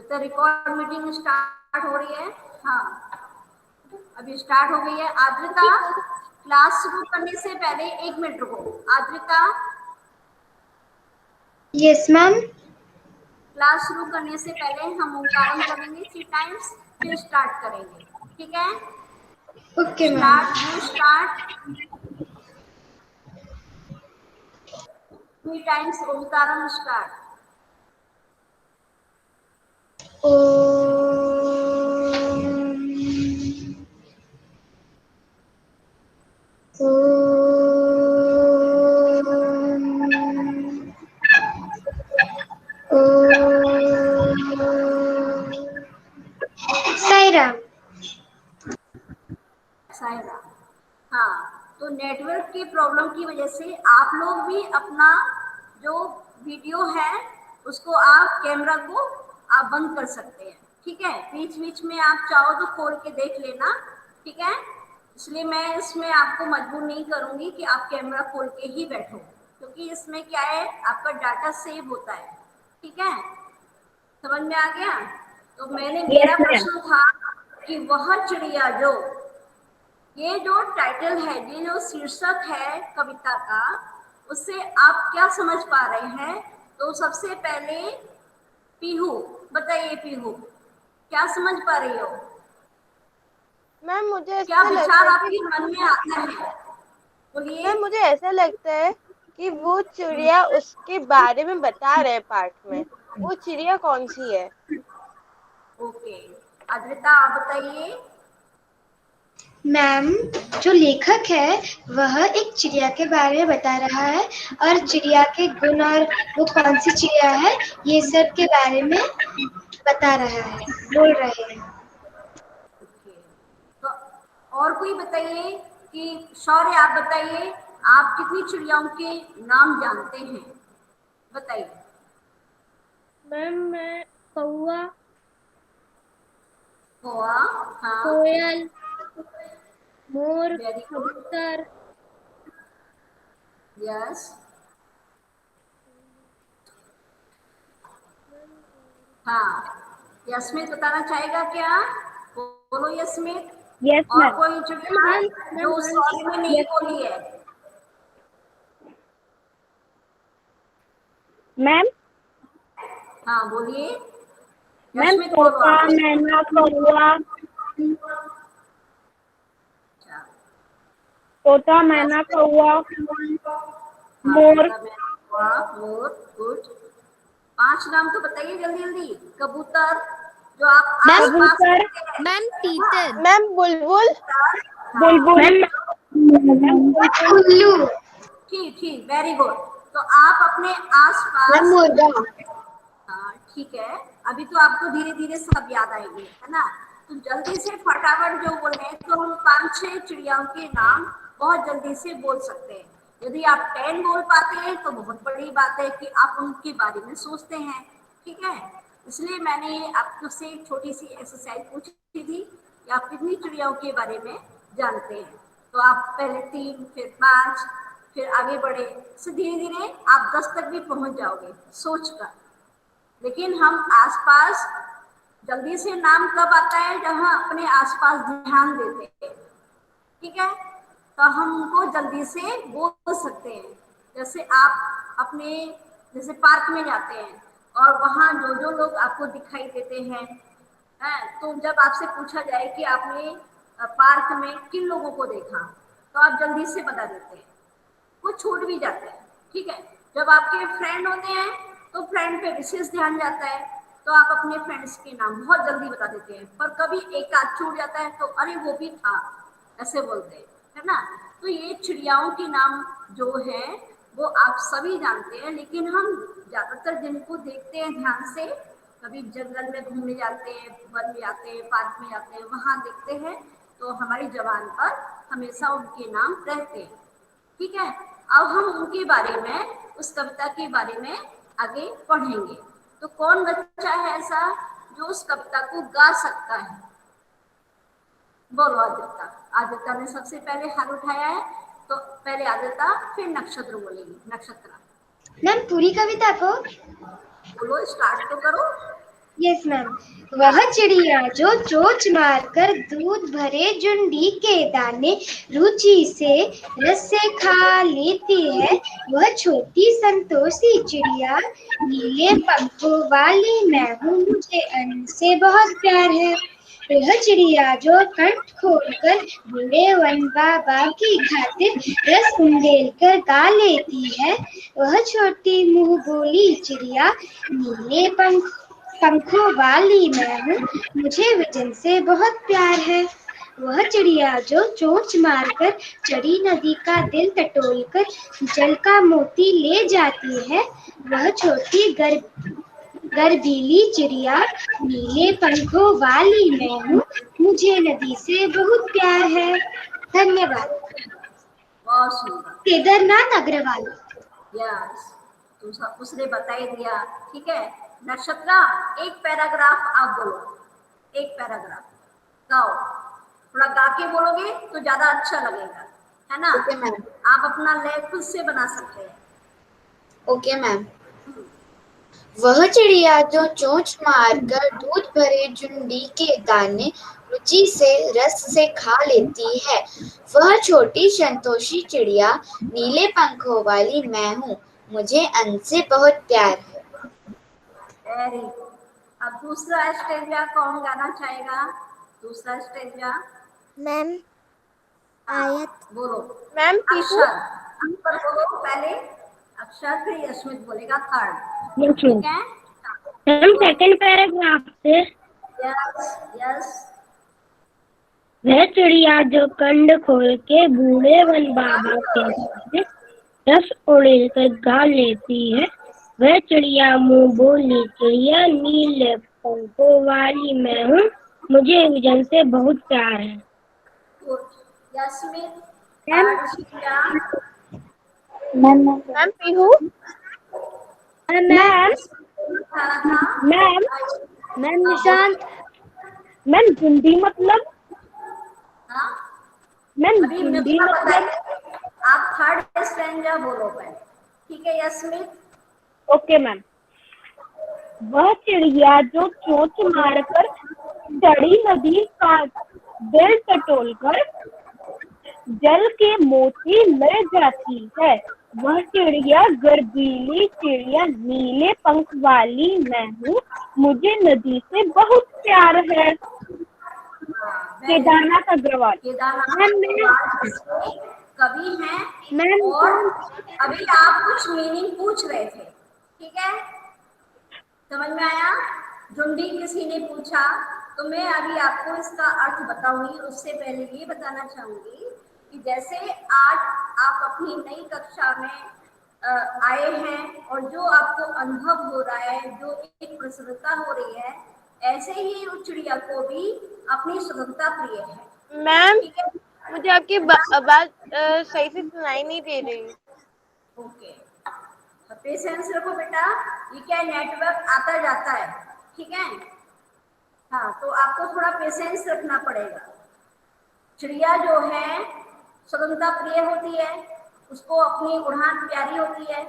तो record meeting start हो रही है। हाँ, अभी स्टार्ट हो गई है। आद्रिता, क्लास शुरू करने से पहले 1 मिनट रुको। आद्रिता, यस मैम। क्लास शुरू करने से पहले हम ओंकारम करेंगे 3 टाइम्स, फिर स्टार्ट करेंगे। ठीक है? Okay ma'am. Start, you start. 3 times ओंकारम स्टार्ट। साई राम। साहिरा। हाँ, तो नेटवर्क की प्रॉब्लम की वजह से आप लोग भी अपना जो वीडियो है उसको आप कैमरा को आप बंद कर सकते हैं। ठीक है? बीच बीच में आप चाहो तो खोल के देख लेना। ठीक है? इसलिए मैं इसमें आपको मजबूर नहीं करूंगी कि आप कैमरा खोल के ही बैठो, क्योंकि इसमें क्या है, आपका डाटा सेव होता है। ठीक है? समझ में आ गया? तो यस मेरा मैम। प्रश्न था कि वह चिड़िया जो, ये जो टाइटल है, ये जो शीर्षक है कविता का, उससे आप क्या समझ पा रहे हैं? तो सबसे पहले पीहू, बताइए पीहू, क्या समझ पा रही हो? मैम मुझे क्या ऐसा लगता विचार है कि आपके मन में आता है? बोलिए। मैम मुझे ऐसा लगता है कि वो चिड़िया उसके बारे में बता रहे पार्ट में। वो चिड़िया कौन सी है? ओके, अद्रिता आप बताइए। मैम, जो लेखक है वह एक चिड़िया के बारे में बता रहा है और चिड़िया के गुण और वो कौन सी चिड़िया है ये सब के बारे में बता रहा है, बोल रहे हैं। ओके, तो और कोई बताइए कि शौर्य आप बताइए, आप कितनी चिड़ियाओं के नाम जानते हैं? बताइए। मैम मैं कौआ, कौआ, हाँ। कोयल, मोर, वेरी गुड। कबूतर। यस। हाँ, यस्मित बताना चाहेगा क्या? बोलो यस्मित। यस और मैम। कोई चिड़िया मैम जो हंस। सॉरी में नहीं यस बोली है? मैम। हाँ बोलिए। मैम यस्मित बोलो तोता, आप। मैना, कौआ। अच्छा, तोता, मैना, यस्मित। कौआ, हाँ, मोर। तोता, मैना, कौआ, मोर। गुड। 5 नाम तो बताइए जल्दी जल्दी। कबूतर, जो आप मैम आस पास कबूतर, देखते हैं। मैम तीतर। मैम बुलबुल। कबूतर, हाँ। बुलबुल। मैम बुलबुल। उल्लू। ठीक ठीक, वेरी गुड। तो आप अपने आस मैम पास, मुर्गा। हाँ ठीक है, अभी तो आपको धीरे धीरे सब याद आएंगे, है ना? तो जल्दी से फटाफट जो बोल रहे हैं, तो हम 5-6 चिड़ियाओं के नाम बहुत जल्दी से बोल सकते हैं। यदि आप 10 बोल पाते हैं तो बहुत बड़ी बात है कि आप उनके बारे में सोचते हैं। ठीक है? इसलिए मैंने आपसे एक छोटी सी एक्सरसाइज पूछी थी कि आप कितनी चिड़ियाओं के बारे में जानते हैं। तो आप पहले 3, फिर 5, फिर आगे बढ़े, से धीरे धीरे आप 10 तक भी पहुंच जाओगे सोचकर। लेकिन हम आसपास, जल्दी से नाम कब आता है जब हम अपने आसपास ध्यान देते हैं। ठीक है? तो हम उनको जल्दी से बोल सकते हैं। जैसे आप अपने, जैसे पार्क में जाते हैं और वहाँ जो जो लोग आपको दिखाई देते हैं, तो जब आपसे पूछा जाए कि आपने पार्क में किन लोगों को देखा, तो आप जल्दी से बता देते हैं, वो छूट भी जाते हैं। ठीक है? जब आपके फ्रेंड होते हैं तो फ्रेंड पे विशेष ध्यान जाता है, तो आप अपने फ्रेंड्स के नाम बहुत जल्दी बता देते हैं। पर कभी एक आध छूट जाता है तो अरे वो भी था, ऐसे बोलते हैं, है ना? तो ये चिड़ियाओं के नाम जो है वो आप सभी जानते हैं, लेकिन हम ज्यादातर जिनको देखते हैं ध्यान से, कभी जंगल में घूमने जाते हैं, वन में जाते हैं, पार्क में जाते हैं, वहां देखते हैं, तो हमारी जबान पर हमेशा उनके नाम रहते हैं। ठीक है? अब हम उनके बारे में, उस कविता के बारे में आगे पढ़ेंगे। तो कौन बच्चा है ऐसा जो उस कविता को गा सकता है? बोलो आदित्य। आदित्य ने सबसे पहले हाथ उठाया है, तो पहले आदित्य, फिर नक्षत्र बोलेगी। नक्षत्र। मैम पूरी कविता को? बोलो, स्टार्ट तो करो। Yes ma'am. वह चिड़िया जो चोंच मारकर दूध भरे जुंडी के दाने रुचि से रस से खा लेती है, वह छोटी संतोषी चिड़िया नीले पंखों वाली मैं हूँ, मुझे अन्न से बहुत प्यार है। वह चिड़िया जो कंठ खोलकर बूढ़े वन बाबा की खातिर रस उंडेल कर गा लेती है, वह छोटी मुंह बोली चिड़िया नीले पंखों वाली मैं हूँ, मुझे वजन से बहुत प्यार है। वह चिड़िया जो चोंच मारकर चढ़ी नदी का दिल टटोलकर जल का मोती ले जाती है, वह छोटी गर्वीली चिड़िया नीले पंखों वाली मैं हूँ, मुझे नदी से बहुत प्यार है। धन्यवाद। बहुत सुंदर। केदारनाथ अग्रवाल। यस, तुम सब उसने बता ही दिया। ठीक है, नक्षत्रा, एक पैराग्राफ आप बोलो, एक पैराग्राफ गाओ। थोड़ा गा के बोलोगे तो ज्यादा अच्छा लगेगा, है ना? Okay ma'am. आप अपना लय खुद से बना सकते हैं। Okay ma'am. वह चिड़िया जो चोंच मारकर दूध भरे जुंडी के दाने रुचि से रस से खा लेती है, वह छोटी संतोषी चिड़िया नीले पंखों वाली मैं हूँ, मुझे अन्न से बहुत प्यार है। Very good. अब दूसरा स्टेंजा कौन गाना चाहेगा? दूसरा स्टेंजा मैम आयत। बोलो। मैम पीहू। अक्षर, अक्षर बोलो पहले, अक्षर फिर यशमित बोलेगा थर्ड। यस ठीक है? मैम सेकंड पैराग्राफ से। Yes yes. वह चिड़िया जो कंड खोल के बूढ़े वन बाबा के सामने रस उड़ेल कर गा लेती है, वह चिड़िया मुंह बोली चिड़िया नीले पंखों वाली मैं हूँ, मुझे विजन से बहुत प्यार है। Good. Yashmit, ma'am. Arshika, ma'am Pihu. Ma'am था। Ma'am ma'am Nishant ma'am Hindi मतलब हाँ, मैम अभी हिंदी मुझे मतलब बताइए, आप थर्ड स्टेंजा बोलो पहले। ठीक है यशमित? Okay ma'am. वह चिड़िया जो चोंच मारकर चढ़ी नदी का दिल टटोलकर जल के मोती ले जाती है, वह चिड़िया गर्वीली चिड़िया नीले पंख वाली मैं हूँ, मुझे नदी से बहुत प्यार है। केदारनाथ अग्रवाल। केदारनाथ मैम अग्रवाल कवि हैं, मैम और अभी आप कुछ मीनिंग पूछ रहे थे, ठीक है? समझ में आया? जुंडी किसी ने पूछा, तो मैं अभी आपको इसका अर्थ बताऊंगी। उससे पहले ये बताना चाहूंगी कि जैसे आज आप अपनी नई कक्षा में आए हैं और जो आपको अनुभव हो रहा है, जो एक प्रसन्नता हो रही है, ऐसे ही उस चिड़िया को भी अपनी स्वतंत्रता प्रिय है। मैम ठीक है? मुझे आपकी बात सही से सुनाई नहीं दे रही। ओके, पेशेंस रखो बेटा, ये क्या नेटवर्क आता जाता है, ठीक है? हाँ, तो आपको थोड़ा पेशेंस रखना पड़ेगा। चिड़िया जो है स्वतंत्रता प्रिय होती है, उसको अपनी उड़ान प्यारी होती है,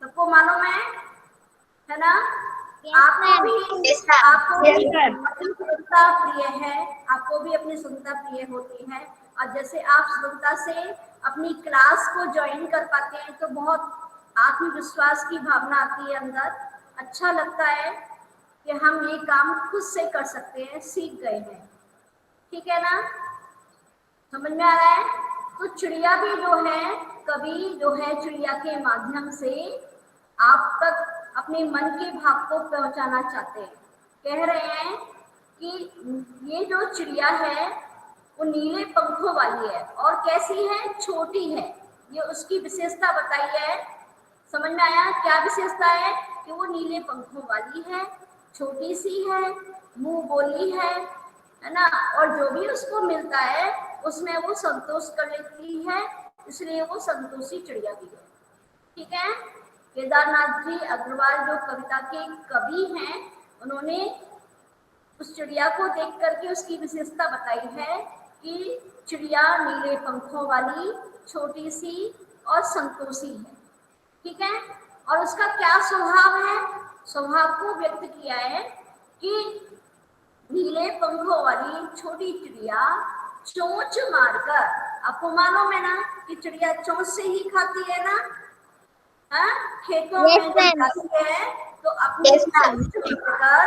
सबको मालूम है ना? आपको भी अपनी स्वतंत्रता प्रिय है, आपको भी अपनी स्वतंत्रता प्रिय होती है। और जैसे आप स्वतंत्रता से अपनी क्लास को ज्वाइन कर पाते हैं तो बहुत आत्मविश्वास की भावना आती है अंदर, अच्छा लगता है कि हम ये काम खुद से कर सकते हैं, सीख गए हैं। ठीक है ना? समझ में आ रहा है? तो चिड़िया भी जो है, कवि जो है चिड़िया के माध्यम से आप तक अपने मन के भाव को पहुंचाना चाहते हैं। कह रहे हैं कि ये जो चिड़िया है वो नीले पंखों वाली है, और कैसी है? छोटी है। ये उसकी विशेषता बताई है। समझ में आया क्या विशेषता है? कि वो नीले पंखों वाली है, छोटी सी है, मुंह बोली है ना? और जो भी उसको मिलता है उसमें वो संतोष कर लेती है, इसलिए वो संतोषी चिड़िया भी है। ठीक है? केदारनाथ जी अग्रवाल जो कविता के कवि हैं, उन्होंने उस चिड़िया को देख करके उसकी विशेषता बताई है कि चिड़िया नीले पंखों वाली, छोटी सी और संतोषी है। ठीक है? और उसका क्या स्वभाव है? स्वभाव को व्यक्त किया है कि नीले पंखों वाली छोटी चिड़िया चोंच मारकर, आपको मालूम है ना कि चिड़िया चोंच से ही खाती है ना, हाँ? खेतों में जब जाती है तो अपनी चोंच मारकर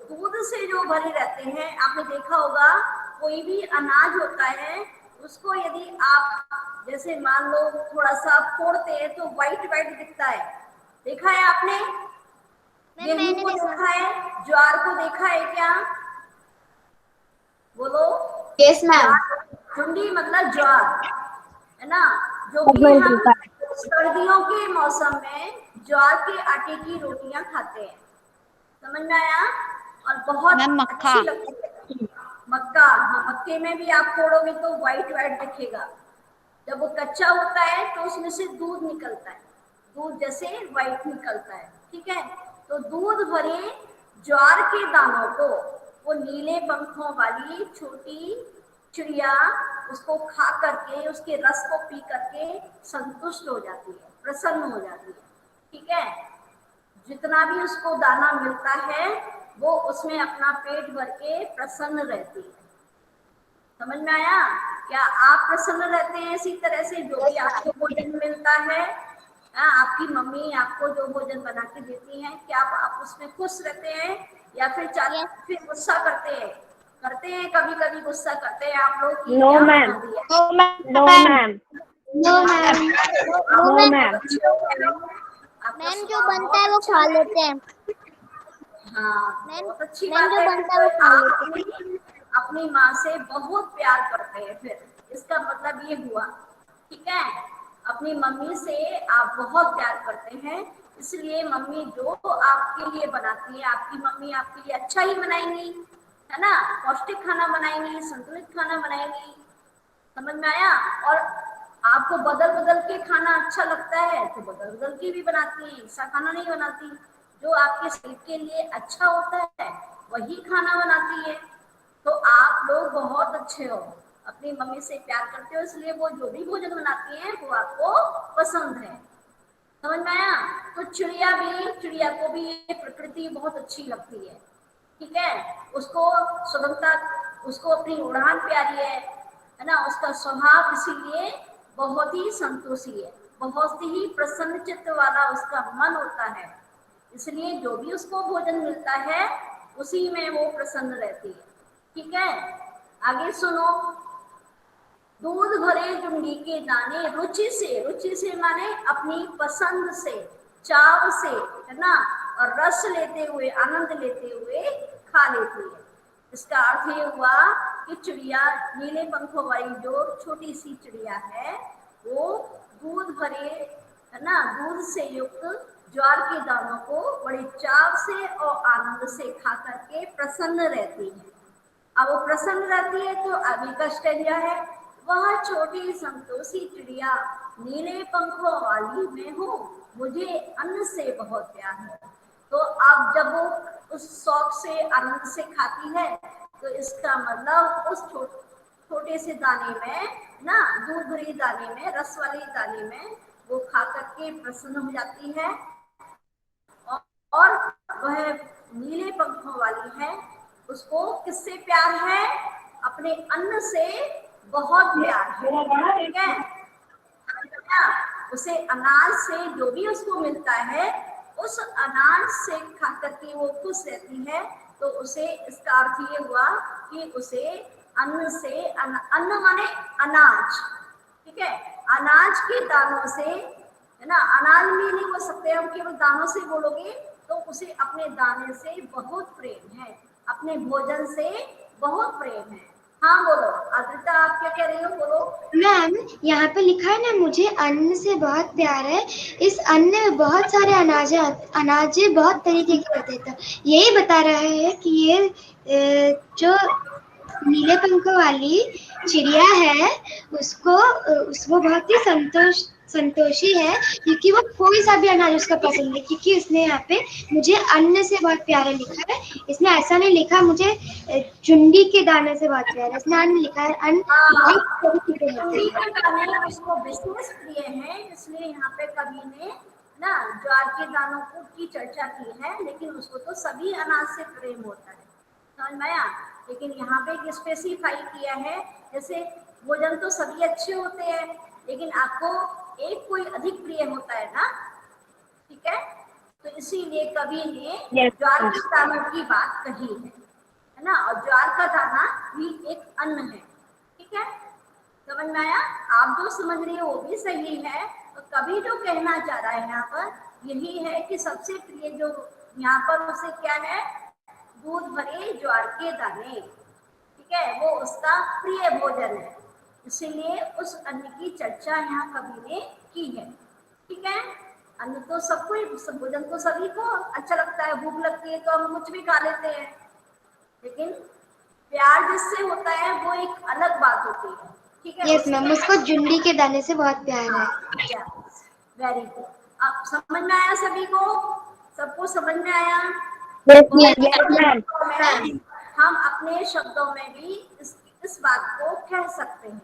दूध से जो भरे रहते हैं, आपने देखा होगा कोई भी अनाज होता है उसको यदि आप जैसे मान लो थोड़ा सा फोड़ते हैं तो व्हाइट व्हाइट दिखता है, देखा है आपने? गेहूं को देखा है, ज्वार को देखा है क्या? बोलो। Yes ma'am. झुंडी मतलब ज्वार, है ना, जो कि हम सर्दियों के मौसम में ज्वार के आटे की रोटियां खाते हैं, समझ में आया? और बहुत अच्छी लगती है। मक्का, हाँ, मक्के में भी आप फोड़ोगे तो व्हाइट व्हाइट दिखेगा, जब वो कच्चा होता है तो उसमें से दूध निकलता है, दूध जैसे व्हाइट निकलता है, ठीक है? तो दूध भरे ज्वार के दानों को वो नीले पंखों वाली छोटी चिड़िया उसको खा करके, उसके रस को पी करके संतुष्ट हो जाती है, प्रसन्न हो जाती है, ठीक है? जितना भी उसको दाना मिलता है वो उसमें अपना पेट भर के प्रसन्न रहती है, समझ में आया? क्या आप प्रसन्न रहते हैं इसी तरह से जो भी आपको भोजन मिलता है? आपकी मम्मी आपको जो भोजन बना के देती हैं, क्या आप उसमें खुश रहते हैं या फिर गुस्सा करते हैं? कभी कभी गुस्सा करते हैं आप लोग? No ma'am, no ma'am, no ma'am, no ma'am. Ma'am जो बनता है वो खा लेते हैं। हाँ, बहुत अच्छी मैम बात जो है। बनता है वो खा लेते हैं। अपनी माँ से बहुत प्यार करते हैं, फिर इसका मतलब ये हुआ, ठीक है? अपनी मम्मी से आप बहुत प्यार करते हैं, इसलिए मम्मी जो आपके लिए बनाती है, आपकी मम्मी आपके लिए अच्छा ही बनाएंगी, है ना? पौष्टिक खाना बनाएंगी, संतुलित खाना बनाएंगी, समझ में आया? और आपको बदल बदल के खाना अच्छा लगता है तो बदल बदल के भी बनाती है, ऐसा खाना नहीं बनाती। जो आपके शरीर के लिए अच्छा होता है वही खाना बनाती है। तो आप लोग बहुत अच्छे हो, अपनी मम्मी से प्यार करते हो, इसलिए वो जो भी भोजन बनाती है वो आपको पसंद है, समझ में आया? तो चिड़िया को भी ये प्रकृति बहुत अच्छी लगती है, ठीक है? उसको स्वतंत्रता, उसको अपनी उड़ान प्यारी है ना? उसका स्वभाव इसीलिए बहुत ही संतोषी है, बहुत ही प्रसन्न चित्त वाला उसका मन होता है, इसलिए जो भी उसको भोजन मिलता है उसी में वो प्रसन्न रहती है, ठीक है? आगे सुनो। दूध भरे झुंडी के दाने रुचि से माने अपनी पसंद से, चाव से, है ना? और रस लेते हुए, आनंद लेते हुए खा लेती है। इसका अर्थ ये हुआ कि चिड़िया, नीले पंखों वाली जो छोटी सी चिड़िया है, वो दूध भरे, है ना, दूध से युक्त ज्वार के दानों को बड़े चाव से और आनंद से खा करके प्रसन्न रहती है। अब वो प्रसन्न रहती है तो आगे का स्टेंजा है, वह छोटी संतोषी चिड़िया नीले पंखों वाली मैं हूँ, मुझे अन्न से बहुत प्यार है। तो अब जब वो उस शौक से, आनंद से खाती है तो इसका मतलब उस छोटे से दाने में ना, दूध भरी दाने में, रस वाली दाने में वो खा करके प्रसन्न हो जाती है। और वह नीले पंखों वाली है, उसको किससे प्यार है? अपने अन्न से बहुत प्यार है, ठीक है? उसे अनाज से जो भी उसको मिलता है उस अनाज से खा करके वो खुश रहती है। तो उसे, इसका अर्थ ये हुआ कि उसे अन्न से, अन्न माने अनाज, ठीक है? अनाज के दानों से, है ना? अनाज भी नहीं बोल सकते हम, केवल दानों से बोलोगे तो उसे अपने दाने से बहुत प्रेम है, अपने भोजन से बहुत प्रेम है। हाँ बोलो अद्रिता, आप क्या कह रही हो? बोलो। मैम यहाँ पे लिखा है ना, मुझे अन्न से बहुत प्यार है। इस अन्न में बहुत सारे अनाजे बहुत तरीके के होते हैं, तो यही बता रहा है कि ये जो नीले पंखों वाली चिड़िया है उसको बहुत ही संतोषी है, क्योंकि वो कोई सा भी अनाज उसका पसंद है, क्योंकि उसने यहाँ पे मुझे अन्न से बहुत प्यार है लिखा है। इसने ऐसा नहीं लिखा मुझे चुंडी के दाने से बहुत प्यार है, इसने अन्न लिखा है। अन्न चुंडी के दाने उसको विशेष प्रिय है, इसलिए यहाँ पे कवि ने ना, ज्वार के दानों को की चर्चा की है, लेकिन उसको तो सभी अनाज से प्रेम होता है, समझ में आया। लेकिन यहाँ पे एक स्पेसिफाई किया है, जैसे भोजन तो सभी अच्छे होते हैं, लेकिन आपको एक कोई अधिक प्रिय होता है ना, ठीक है। तो इसीलिए कवि ने Yes, ज्वार ma'am. के दानों की बात कही है ना। और ज्वार का दाना भी एक अन्न है, ठीक है, समझ में आया। आप जो समझ रही हो वो भी सही है। तो कवि जो कहना चाह रहा है यहाँ पर यही है कि सबसे प्रिय जो यहाँ पर उसे क्या है, दूध भरे ज्वार के दाने, ठीक है, वो उसका प्रिय भोजन है, इसीलिए उस अन्न की चर्चा यहाँ कवि ने की है, ठीक है। अन्न तो सबको, भोजन तो सभी को अच्छा लगता है, भूख लगती है तो हम कुछ भी खा लेते हैं, लेकिन प्यार जिससे होता है वो एक अलग बात होती है, ठीक है। यस मैम, उसको जुंडी के दाने से बहुत प्यार है। Very good. अब समझ में आया सभी को, सबको समझ में आया। Yes, ma'am. हम अपने शब्दों में भी इस बात को कह सकते हैं,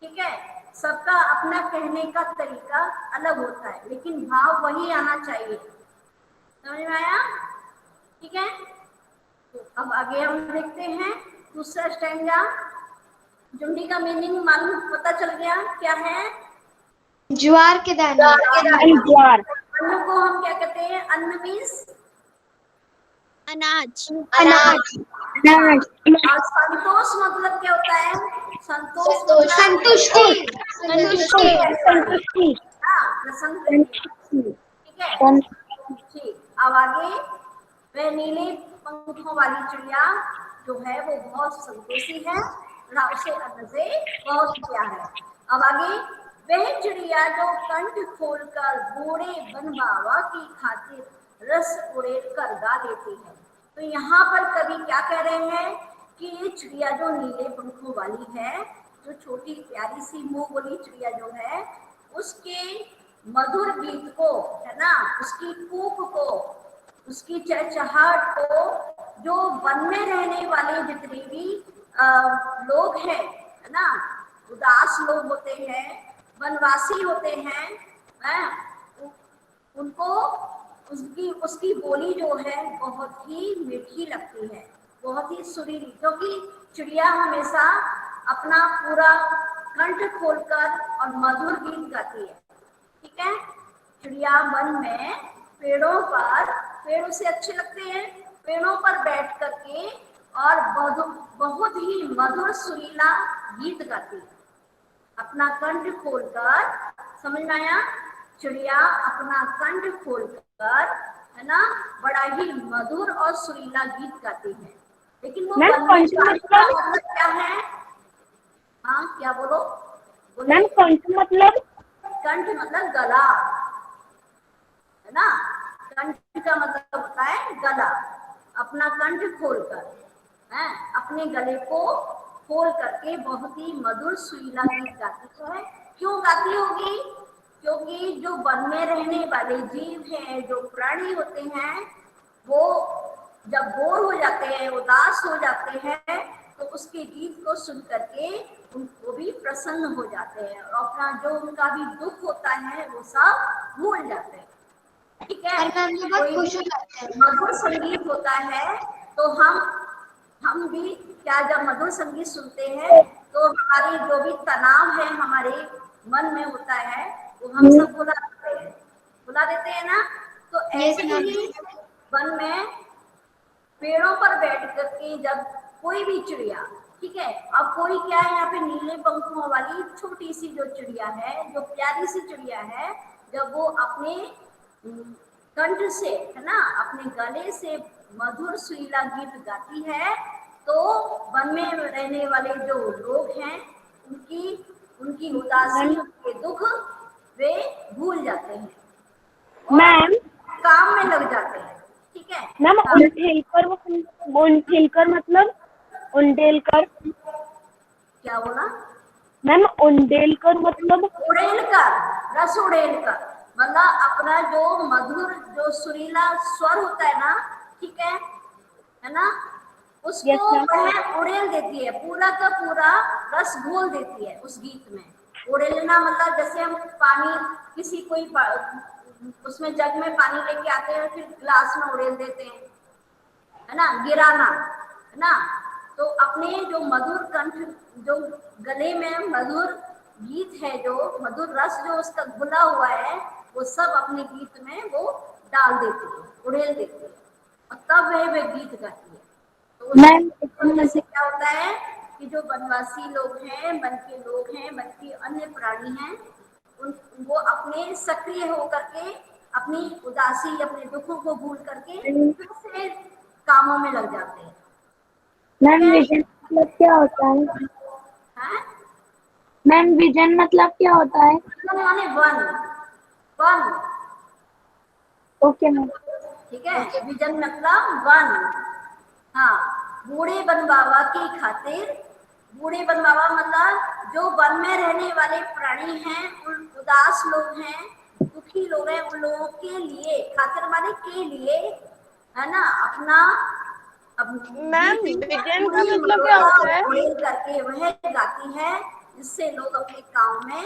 ठीक है। सबका अपना कहने का तरीका अलग होता है, लेकिन भाव वही आना चाहिए, समझ में आया, ठीक है। तो अब आगे हम देखते हैं दूसरा स्टैंजा। जुंडी का मीनिंग मालूम, पता चल गया क्या है? ज्वार के दाने। And ज्वार. अन्न को हम क्या कहते हैं? अन्न मीन्स अनाज। अनाज। और संतोष मतलब क्या होता है? संतोष मतलब संतुष्टि। संतुष्टि. हाँ, प्रसन्न रहना, ठीक है। ठीक, अब आगे, वह नीले पंखों वाली चिड़िया जो है वो बहुत संतोषी है, उसे अन्न से बहुत प्यार है। अब आगे, वह चिड़िया जो कंठ खोलकर घोड़े बनवावा की खातिर रस उड़ेल कर गा लेती है। तो यहाँ पर कवि क्या कह रहे हैं कि ये चिड़िया जो नीले पंखों वाली है, जो छोटी प्यारी सी मुंह बोली चिड़िया जो है, उसके मधुर गीत को, है ना, उसकी कूक को, उसकी चहचहाट को जो वन में रहने वाले जितने भी लोग हैं, है ना, उदास लोग होते हैं, वनवासी होते हैं, उनको उसकी उसकी बोली जो है बहुत ही मीठी लगती है, बहुत ही सुरीली, क्योंकि चिड़िया हमेशा अपना पूरा कंठ खोलकर और मधुर गीत गाती है, ठीक है। चिड़िया वन में पेड़ों पर, पेड़ उसे अच्छे लगते हैं, पेड़ों पर बैठ करके और बहुत ही मधुर सुरीला गीत गाती है, अपना कंठ खोलकर, समझ में आया। चिड़िया अपना कंठ खोलकर, है ना, बड़ा ही मधुर और सुरीला गीत गाती है, लेकिन वो मतलब क्या है? हाँ, क्या बोलो? मैम कंठ मतलब? कंठ मतलब गला, है ना, कंठ का मतलब होता है गला। अपना कंठ खोलकर, है, अपने गले को खोल करके बहुत ही मधुर सुरीला गीत गाती है। क्यों गाती होगी? क्योंकि जो वन में रहने वाले जीव हैं, जो प्राणी होते हैं, वो जब बोर हो जाते हैं, उदास हो जाते हैं, तो उसके गीत को सुन करके उनको भी प्रसन्न हो जाते हैं और अपना जो उनका भी दुख होता है वो सब भूल जाते हैं, ठीक है। कोई मधुर संगीत होता है तो हम भी क्या, जब मधुर संगीत सुनते हैं तो हमारी जो भी तनाव है हमारे मन में होता है वो हम सब भुला देते हैं ना। तो ऐसे ही वन में पेड़ों पर बैठ करके जब कोई भी चिड़िया, ठीक है, अब कोई क्या है, यहाँ पे नीले पंखों वाली छोटी सी जो चिड़िया है, जो प्यारी सी चिड़िया है, जब वो अपने कंठ से, है ना, अपने गले से मधुर सुरीला गीत गाती है, तो वन में रहने वाले जो लोग हैं उनकी उदासी, उनके दुख वे भूल जाते हैं, मैम काम में लग जाते हैं, ठीक है। मैम उंडेलकर मतलब? उंडेलकर क्या बोला? मैम उंडेलकर मतलब? उड़ेलकर, रस उड़ेलकर मतलब अपना जो मधुर जो सुरीला स्वर होता है ना, ठीक है ना, उसको वह उड़ेल देती है, पूरा का पूरा रस घोल देती है उस गीत में। उड़ेलना मतलब जैसे हम पानी, किसी कोई उसमें जग में पानी लेके आते हैं, फिर ग्लास में उड़ेल देते हैं, है ना, गिराना, है ना। तो अपने जो मधुर कंठ, जो गले में मधुर गीत है, जो मधुर रस जो उसका घुला हुआ है, वो सब अपने गीत में वो डाल देती है, उड़ेल देती है, और तब वह गीत गाती है। तो उसकी मैम वजह से क्या होता है कि जो वनवासी लोग हैं, वन के लोग हैं, वन के अन्य प्राणी हैं, वो अपने सक्रिय होकर के अपनी उदासी, अपने दुखों को भूल करके फिर से कामों में लग जाते हैं। मैम विजन मतलब क्या होता है? हैं? मैम विजन मतलब क्या होता है? वन माने वन, वन, ओके मैम। ठीक है, विजन मतलब वन। हाँ, बूढ़े वन बाबा की खातिर, बूढ़े वन बाबा मतलब जो वन में रहने वाले प्राणी हैं, उदास लोग हैं, दुखी लोग हैं, उन लोगों के लिए, खातिर माने के लिए, है ना, अपना मैम विजन का मतलब क्या होता है? उड़ेल करके वह गाती है, जिससे लोग अपने काम में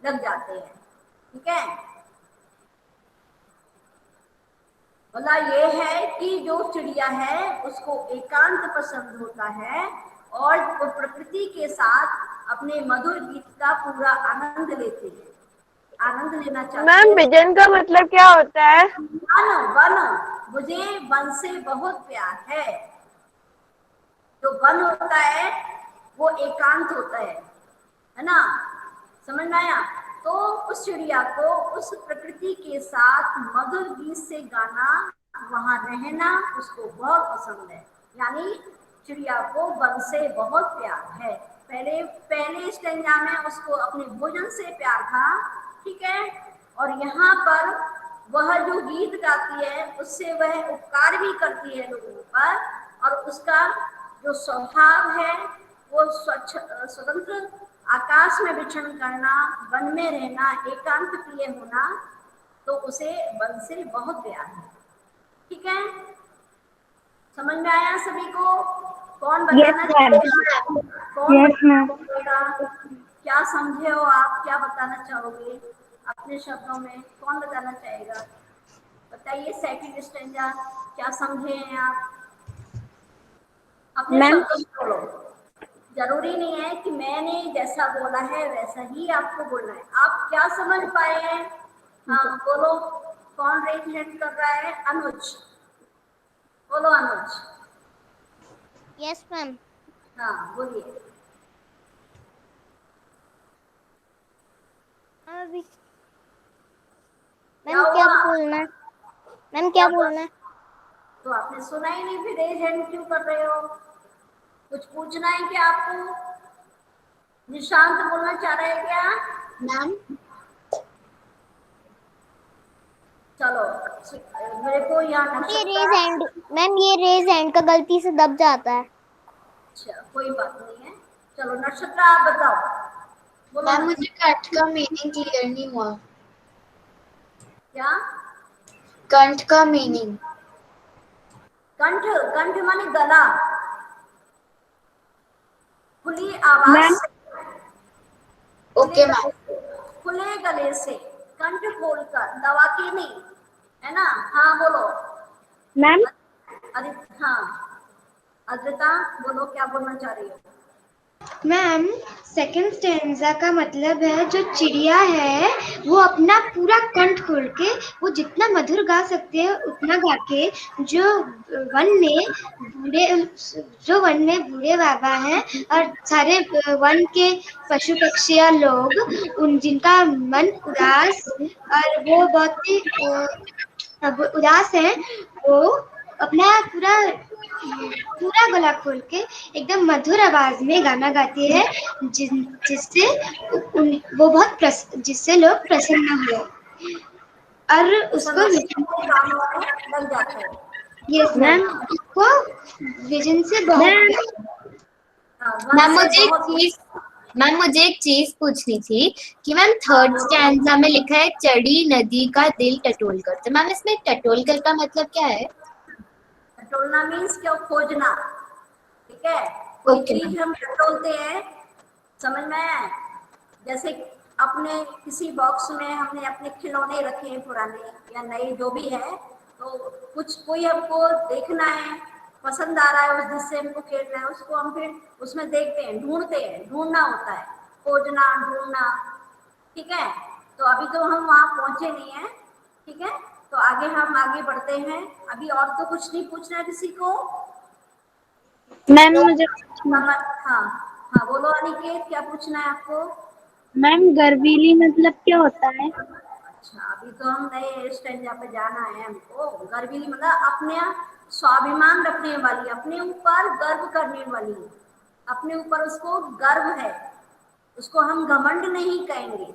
लग जाते हैं। ठीक है, बोला ये है कि जो चिड़िया है उसको एकांत पसंद होता है, और वो प्रकृति के साथ अपने मधुर गीत का पूरा आनंद लेते हैं, आनंद लेना चाहते मैम हैं। विजन का मतलब क्या होता है? वन, वन, मुझे वन से बहुत प्यार है। जो वन होता है वो एकांत होता है ना, समझ में आया। तो उस चिड़िया को उस प्रकृति के साथ मधुर गीत से गाना, वहां रहना उसको बहुत पसंद है। यानी चिड़िया को वन से बहुत प्यार है। पहले पहले स्टेंजा में उसको अपने भोजन से प्यार था, ठीक है, और यहाँ पर वह जो गीत गाती है उससे वह उपकार भी करती है लोगों पर, और उसका जो स्वभाव है वो स्वतंत्र आकाश में विचरण करना, वन में रहना, एकांत प्रिय होना, तो उसे वन से बहुत प्यार है। ठीक है, समझ में आया सभी को? कौन बताना चाहेगा? कौन बताना, क्या समझे हो आप, क्या बताना चाहोगे अपने शब्दों में? कौन बताना चाहेगा? बताइए सेकंड स्टेंजा क्या समझे हैं आप अपने मैम शब्दों में बोलो। जरूरी नहीं है कि मैंने जैसा बोला है वैसा ही आपको बोलना है। आप क्या समझ पाए हैं? हाँ बोलो, कौन रेज हैंड कर रहा है? अनुज, बोलो अनुज। Yes ma'am. हाँ बोलिए। मैम क्या बोलना है? मैम क्या बोलना है? तो आपने सुना ही नहीं, फिर रेज हैंड क्यों कर रहे हो? कुछ पूछना है क्या आपको? निशांत बोलना चाह रहे हैं क्या? मैम चलो, मेरे को यहाँ ये रेज हैंड मैम, ये रेज हैंड का गलती से दब जाता है। अच्छा कोई बात नहीं है। चलो नक्षत्र आप बताओ, बोलो। मैम मुझे कंठ का मीनिंग क्लियर नहीं हुआ। क्या? कंठ का मीनिंग? कंठ, कंठ माने गला, खुली आवाज मैम से, ओके मैम। खुले गले से, कंठ खोलकर, दबा के नहीं, है ना। हाँ बोलो। मैम अरे हाँ अद्रिता बोलो, क्या बोलना चाह रही हो? मैम सेकंड स्टेंजा का मतलब है जो चिड़िया है वो अपना पूरा कंठ खोल के वो जितना मधुर गा सकते हैं उतना गा के, जो वन में बूढ़े बाबा हैं और सारे वन के पशु पक्षियाँ लोग, उन जिनका मन उदास और वो बहुत ही उदास है, वो अपना पूरा गला खोल के एकदम मधुर आवाज में गाना गाती है, जिससे जिससे लोग प्रसन्न हुए और उसको कामों में लग जाते हैं। यस मैम, उसको विजन से बहुत हाँ, वन मैम से मुझे एक बहुत चीज मैम मुझे एक चीज पूछनी थी कि मैम थर्ड स्टैंजा में लिखा है चढ़ी नदी का दिल टटोल कर, तो मैम इसमें टटोल कर का मतलब क्या है? टटोलना मीन्स क्यों खोजना, ठीक है। कोई ओके चीज हम टटोलते हैं, समझ में आया? जैसे अपने किसी बॉक्स में हमने अपने खिलौने रखे हैं पुराने या नए जो भी है, तो कुछ कोई हमको देखना है, पसंद आ रहा है, उस जिससे हमको खेल रहे हैं उसको हम फिर उसमें देखते हैं, ढूंढते हैं, ढूंढना होता है, खोजना ढूंढना। ठीक है, तो अभी तो हम वहाँ पहुंचे नहीं हैं। ठीक है, तो आगे हम आगे बढ़ते हैं। अभी और तो कुछ नहीं पूछना है किसी को। मैम मुझे हाँ हाँ, बोलो अनिकेत, क्या पूछना है आपको? मैम गर्वीली मतलब क्या होता है? अच्छा, अभी तो हम नए स्टैंडर्ड पे जाना है हमको। गर्वीली मतलब अपने स्वाभिमान रखने वाली, अपने ऊपर गर्व करने वाली, अपने ऊपर उसको गर्व है, उसको हम घमंड नहीं कहेंगे,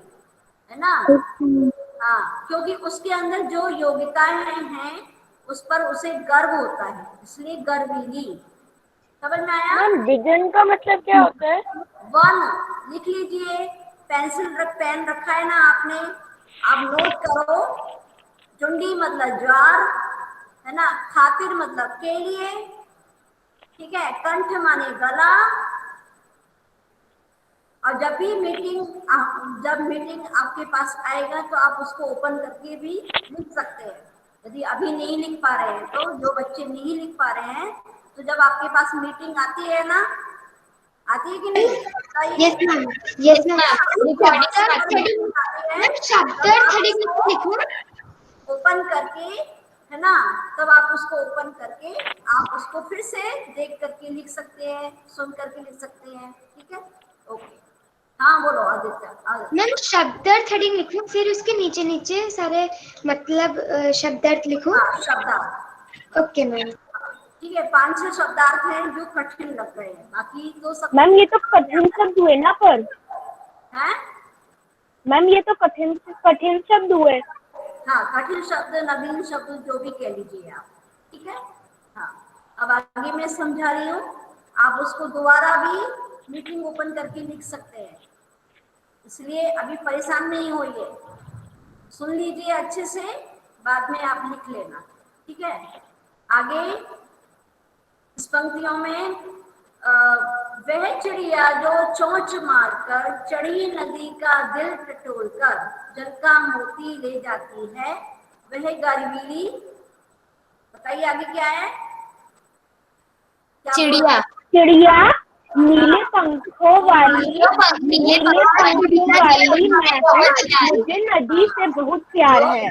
है ना। हाँ, क्योंकि उसके अंदर जो योग्यताएं हैं उस पर उसे गर्व होता है, इसलिए गर्वीली। समझ में आया? मैम विजन का मतलब क्या होता है? वन लिख लीजिए, पेन रखा है ना आपने, आप नोट करो। चुंडी मतलब ज्वार, है ना। खातिर मतलब के लिए। ठीक है, कंठ माने गला। और जब मीटिंग आपके पास आएगा तो आप उसको ओपन करके भी लिख सकते हैं। यदि अभी नहीं लिख पा रहे हैं, तो जो बच्चे नहीं लिख पा रहे हैं, तो जब आपके पास मीटिंग आती है ना, आती है कि नहीं बताइए। Yes ma'am, yes ma'am. Recording शब्दार्थ स्टार्ट कर। हेडिंग, आती है, मैम तब शब्दार्थ आप हेडिंग उसको लिखूं? ओपन करके, है ना, तब आप उसको ओपन करके आप उसको फिर से देख करके लिख सकते हैं, सुन करके लिख सकते हैं। ठीक है, ओके। हाँ बोलो आदित्य, आदित्य। मैम शब्दार्थ हेडिंग लिखूं, फिर उसके नीचे नीचे सारे मतलब शब्दार्थ लिखूं? हाँ, शब्दार्थ। Okay ma'am. ठीक है, 5-6 शब्दार्थ हैं जो कठिन लग रहे हैं, बाकी तो सब मैम ये तो कठिन शब्द हुए ना पर? है। मैम ये तो कठिन शब्द हुए। हाँ, कठिन शब्द, नवीन शब्द, जो भी कह लीजिए आप। ठीक है, हाँ। अब आगे मैं समझा रही हूँ, आप उसको दोबारा भी मीटिंग ओपन करके लिख सकते हैं, इसलिए अभी परेशान नहीं होइए, सुन लीजिए अच्छे से, बाद में आप लिख लेना। ठीक है, आगे इस पंक्तियों में वह चिड़िया जो चोंच मारकर चढ़ी नदी का दिल टटोलकर जल का मोती ले जाती है, वह गर्वीली। बताइए आगे क्या है, क्या बोल रहा चिड़िया। चिड़िया नीले पंखों वाली, नीले नीले पंखों वाली महक मुझे नदी से बहुत प्यार है।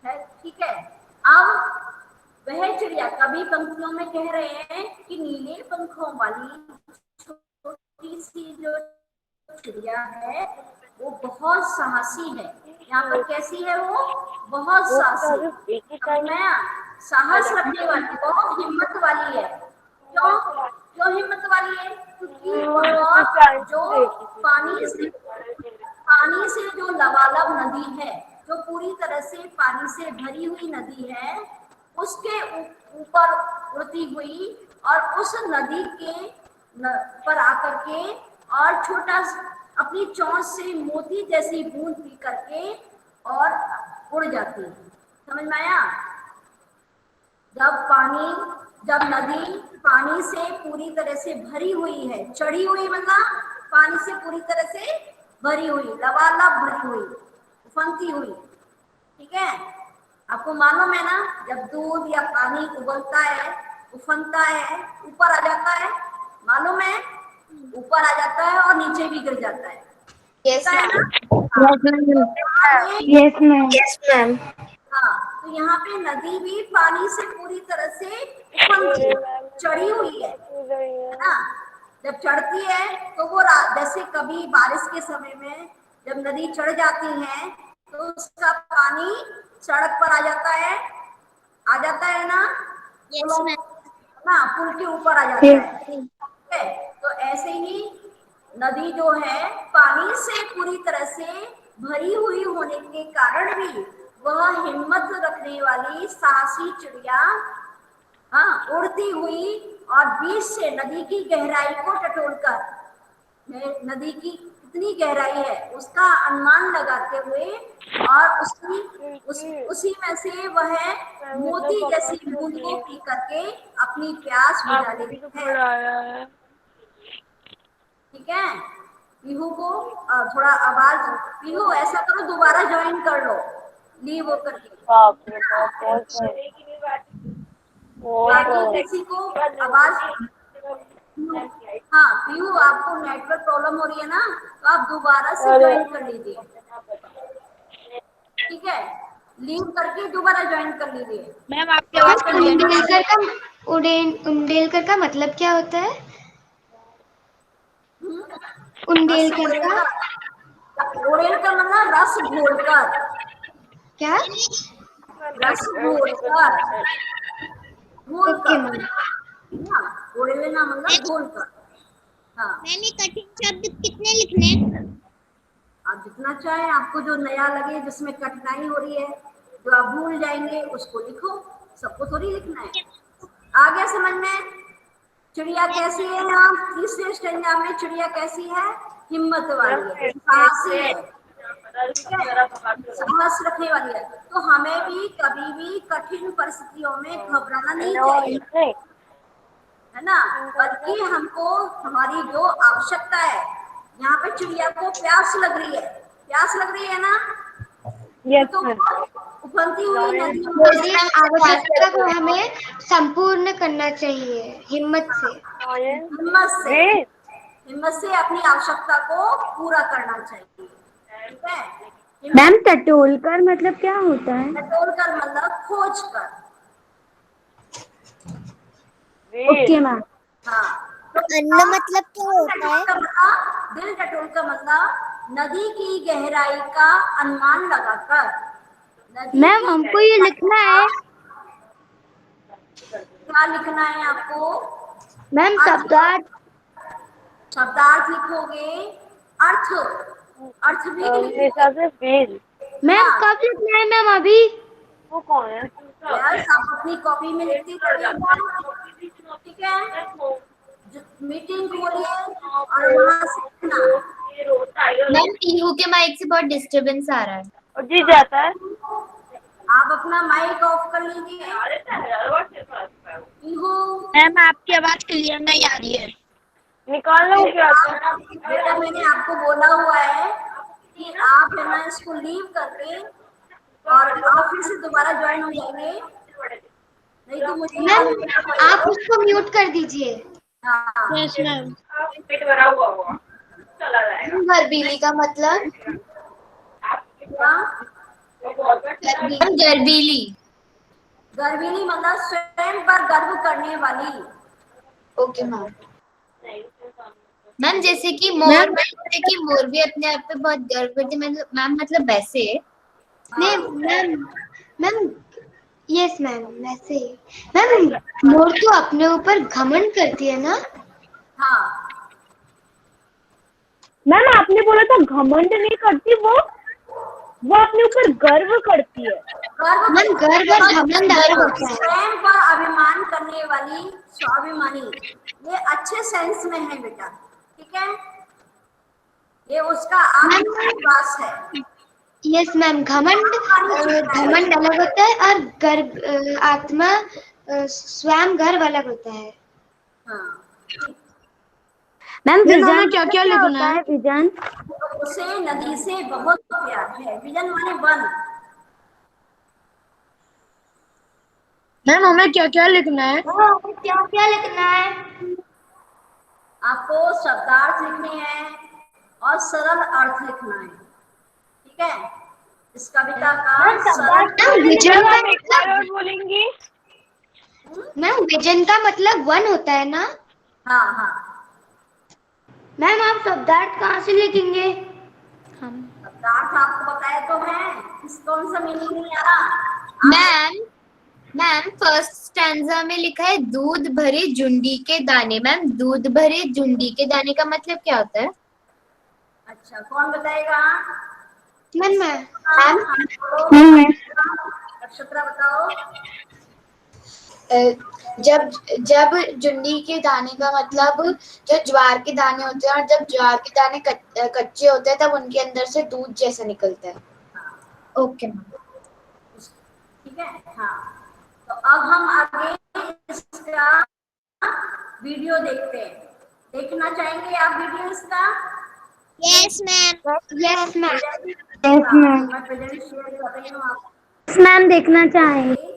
है? ठीक है, अब वह चिड़िया, कभी पंक्तियों में कह रहे हैं कि नीले पंखों वाली छोटी सी जो चिड़िया है वो बहुत साहसी है। यहाँ पर कैसी है वो? बहुत साहसी। समझ में आया? साहस रखने वाली, बहुत हिम्मत वाली है। क्यों क्यों हिम्मत वाली है? क्योंकि वह जो पानी से जो लबालब नदी है, जो पूरी तरह से पानी से भरी हुई नदी है, उसके ऊपर उड़ती हुई और उस नदी के पर आकर के और अपनी चोंच से मोती जैसी बूंद पी करके और उड़ जाती है। समझ में आया? जब नदी पानी से पूरी तरह से भरी हुई है, चढ़ी हुई मतलब पानी से पूरी तरह से भरी हुई, लबालब भरी हुई, उफनती हुई। ठीक है, आपको मालूम है ना, जब दूध या पानी उबलता है, उफनता है, ऊपर आ जाता है, मालूम है, ऊपर आ जाता है और नीचे भी गिर जाता है। यस है ना? Yes ma'am. Yes ma'am. हाँ, तो यहाँ पे नदी भी पानी से पूरी तरह से उफनती, चढ़ी हुई है ना। जब चढ़ती है तो वो जैसे कभी बारिश के समय में जब नदी चढ़ जाती है तो उसका पानी सड़क पर आ जाता है ना, यस मैम। ना पुल के ऊपर आ जाता है। ठीक है, तो ऐसे ही नदी जो है पानी से पूरी तरह से भरी हुई होने के कारण भी वह हिम्मत रखने वाली साहसी चिड़िया, हाँ, उड़ती हुई और बीच से नदी की गहराई को टटोलकर, नदी की कितनी गहराई है उसका अनुमान लगाते हुए और उसी में से वह मोती जैसी बूंद को पी करके अपनी प्यास बुझा लेती है। ठीक है, पीहू को थोड़ा आवाज, पीहू ऐसा करो दोबारा ज्वाइन कर लो, लीव होकर के। बाप रे बाप, बहुत बाकी किसी को आवाज, हाँ पीहू आपको नेटवर्क प्रॉब्लम हो रही है ना, तो आप दोबारा से ज्वाइन कर लीजिए, ठीक है, लीव करके दोबारा ज्वाइन कर लीजिए। मैम आपकी आवाज क्लियर नहीं आ रही। उंडेलकर का उंडेलकर का मतलब क्या होता है? रस उंडेलकर का घोलकर, ओरेल का मतलब रस घोलकर, क्या? रस घोलकर, ओके घोलकर, मैम। हाँ ओरेलेना मतलब घोलकर। हाँ मैम ये कठिन शब्द कितने लिखने हैं? आप जितना चाहे, आपको जो नया लगे जिसमें कठिनाई हो रही है, जो आप भूल जाएंगे उसको लिखो, सबको थोड़ी लिखना है। आ गया समझ में? चिड़िया कैसी है? यहाँ तीसरे स्टेंजा में चिड़िया कैसी है? हिम्मत वाली है, साहसी है, ठीक है, साहस रखने वाली है। तो हमें भी कभी भी कठिन परिस्थितियों में घबराना नहीं चाहिए, है ना, बल्कि हमको हमारी जो आवश्यकता है, यहाँ पे चिड़िया को प्यास लग रही है, प्यास लग रही है ना, यस तो मैम। उफनती हुई नदियों वो में इस आवश्यकता को हमें संपूर्ण करना चाहिए हिम्मत से। हिम्मत से, हिम्मत से अपनी आवश्यकता को पूरा करना चाहिए, ठीक है। मैम टटोलकर मतलब क्या होता है? टटोल कर मतलब खोज कर, ओके मैम। हाँ। तो अन्न मतलब क्या होता है? दिल टटोल का मतलब नदी की गहराई का अनुमान लगाकर, नदी मैम की हमको ये गहराई लिखना का, है। क्या लिखना है आपको? मैम शब्दार्थ। शब्दार्थ लिखोगे, अर्थ, अर्थ भी लिखोगे। से फेल। मैम हाँ, कब लिखना है मैम अभी? वो कौन है? यस आप अपनी कॉपी में लिखते चलिएगा, ठीक है, मीटिंग खोलिए और वहां से लिखना। मैम पीहू के माइक से बहुत डिस्टरबेंस आ रहा है। और जी जाता है। आप अपना माइक ऑफ कर लीजिए। पीहू, मैम आपकी आवाज क्लियर नहीं आ रही है। निकाल लो क्या? बेटा मैंने आपको बोला हुआ है कि आप है ना इसको लीव करके और आप फिर से दोबारा ज्वाइन हो जाएंगे, नहीं तो मुझे यहाँ मैम लिखना आप पड़ेगा। उसको म्यूट कर दीजिए। हाँ, यस मैम। मैम गर्बीली का मतलब? हाँ? मैम गर्बीली। गर्विणी मतलब स्वयं पर गर्व करने वाली। Okay ma'am. मैम जैसे कि मोर, जैसे कि मोर भी अपने आप पे बहुत गर्व करते, मतलब मैम मतलब वैसे। नहीं मैम, मैम यस मैम वैसे ही। मैम मोर तो अपने ऊपर घमंड करती है ना? हाँ, मैम आपने बोला था घमंड नहीं करती वो अपने ऊपर गर्व करती है। गर्व मैम गर्व और घमंड अलग होता है। स्वयं पर अभिमान करने वाली, स्वाभिमानी, ये अच्छे सेंस में है बेटा, ठीक है, ये उसका आत्मविश्वास है। यस मैम घमंड घमंड अलग होता है और गर्व आत्मा स्वयं गर्व अलग होता है। हाँ, मैम विजन क्या क्या लिखना है? विजन तो उसे नदी से बहुत प्यार है, विजन माने वन। मैम हमें क्या क्या लिखना है? क्या क्या लिखना है? आपको शब्दार्थ लिखने हैं और सरल अर्थ लिखना है, ठीक है, इस कविता का सरल मैम विजन का मतलब, बोलेंगी? मैम विजन का मतलब वन होता है ना? हाँ हाँ, मैम आप शब्दार्थ कहाँ से लिखेंगे? शब्दार्थ आपको बताया तो है, इस कौन सा मीनिंग नहीं आ रहा? मैम मैम फर्स्ट स्टैंजा में लिखा है दूध भरे झुंडी के दाने। मैम दूध भरे झुंडी के दाने का मतलब क्या होता है? अच्छा कौन बताएगा? मैम नक्षत्रा बताओ। जब जब झुंडी के दाने का मतलब जो ज्वार के दाने होते हैं, और जब ज्वार के दाने कच्चे होते हैं तब उनके अंदर से दूध जैसा निकलता है। Okay ma'am. ठीक है, हाँ, तो अब हम आगे इसका वीडियो देखते हैं, देखना चाहेंगे आप वीडियो इसका? Yes ma'am. Yes ma'am. हाँ, मैं प्रेजेंट शेयर कर रही हूँ आपको। मैम देखना चाहेंगे।